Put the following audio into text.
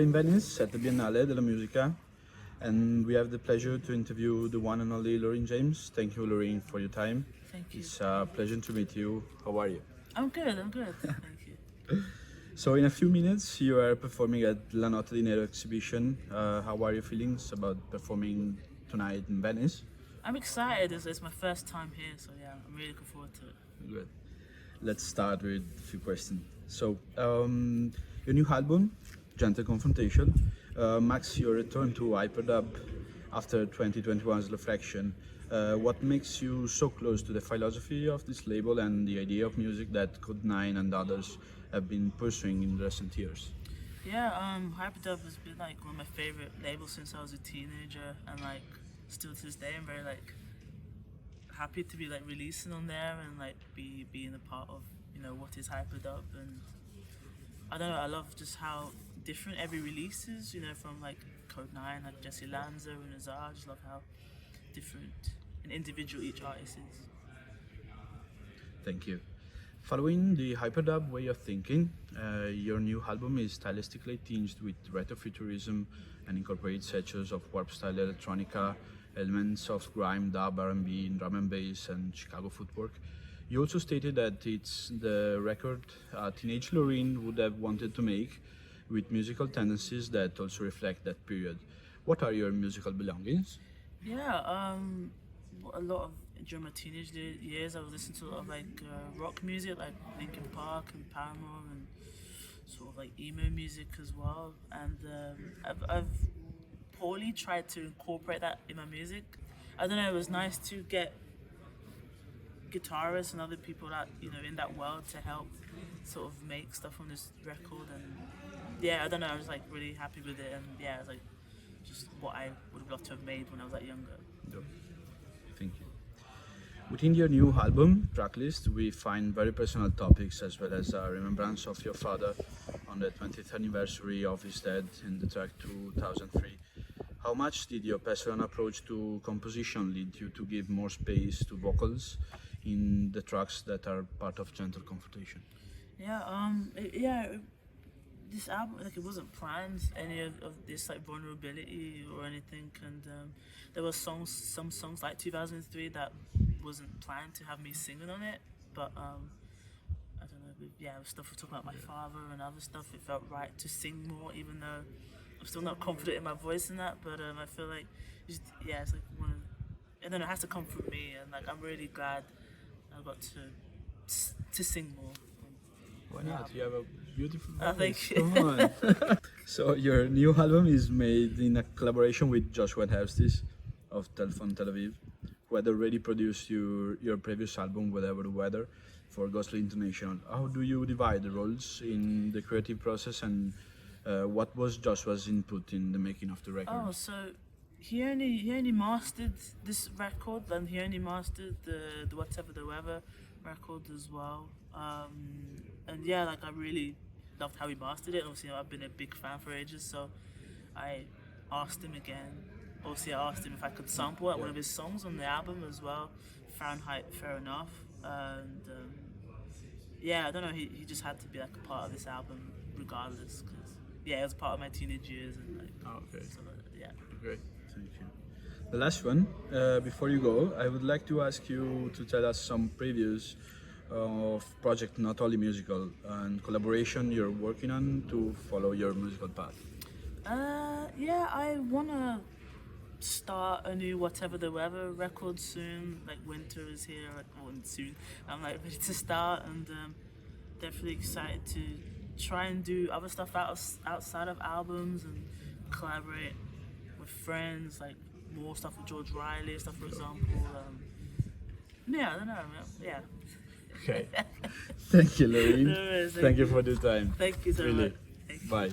in Venice at the Biennale della Musica, and we have the pleasure to interview the one and only Loraine James. Thank you, Loraine, for your time. Thank you. It's a pleasure to meet you. How are you? I'm good. Thank you. So in a few minutes, you are performing at La Notte di Nero exhibition. How are your feelings about performing tonight in Venice? I'm excited. It's my first time here, so yeah, I'm really looking forward to it. Good. Let's start with a few questions. So, your new album, Gentle Confrontation, marks your return to Hyperdub after 2021's reflection. What makes you so close to the philosophy of this label and the idea of music that Code 9 and others have been pursuing in recent years? Yeah, Hyperdub has been like one of my favorite labels since I was a teenager, and like still to this day, I'm very like happy to be like releasing on there and like being a part of what is Hyperdub. And I don't know, I love just how different every release is, from like Code 9, like Jesse Lanza and Azar. I just love how different and individual each artist is. Thank you. Following the Hyperdub way of thinking, your new album is stylistically tinged with retrofuturism and incorporates sections of warp style electronica, elements of grime, dub, R&B, drum and bass, and Chicago footwork. You also stated that it's the record teenage Loraine would have wanted to make, with musical tendencies that also reflect that period. What are your musical belongings? Yeah, a lot of during my teenage years, I was listening to a lot of like rock music, like Linkin Park and Paramore, and sort of like emo music as well. And I've poorly tried to incorporate that in my music. I don't know. It was nice to get guitarists and other people that in that world to help sort of make stuff on this record. And yeah, I don't know. I was like really happy with it, and yeah, it was like just what I would have loved to have made when I was like younger. Thank you. Within your new album tracklist, we find very personal topics as well as a remembrance of your father on the 20th anniversary of his death in the track 2003. How much did your personal approach to composition lead you to give more space to vocals in the tracks that are part of Gentle Confrontation? This album, like, it wasn't planned, any of this like vulnerability or anything, and there were some songs like 2003 that wasn't planned to have me singing on it, but I don't know, stuff we talk about my father and other stuff, it felt right to sing more, even though I'm still not confident in my voice in that, but I feel like it's like one of, I don't know, it has to come from me, and like I'm really glad I got to sing more. Why not? You have a beautiful voice. Thank you. Come on. So your new album is made in a collaboration with Joshua Hestis of Telephone Tel Aviv, who had already produced your previous album, Whatever the Weather, for Ghostly International. How do you divide the roles in the creative process, and what was Joshua's input in the making of the record? Oh, so he only mastered this record, and he only mastered the Whatever the Weather record as well. And yeah, like I really loved how he mastered it. Obviously, I've been a big fan for ages, so I asked him again. Obviously, I asked him if I could sample one of his songs on the album as well. Fahrenheit, fair enough. And I don't know. He just had to be like a part of this album, regardless. Cause it was part of my teenage years, and like. Oh, okay. So, Great, thank you. The last one, before you go, I would like to ask you to tell us some previews of project, not only musical, and collaboration you're working on to follow your musical path. I wanna start a new Whatever the Weather record soon. Like winter is here, soon. I'm like ready to start, and definitely excited to try and do other stuff outside of albums and collaborate with friends, like more stuff with George Riley stuff, for example. I don't know. Yeah. Okay. Thank you, Loraine. Thank you for the time. Thank you so much. Thank you. Bye.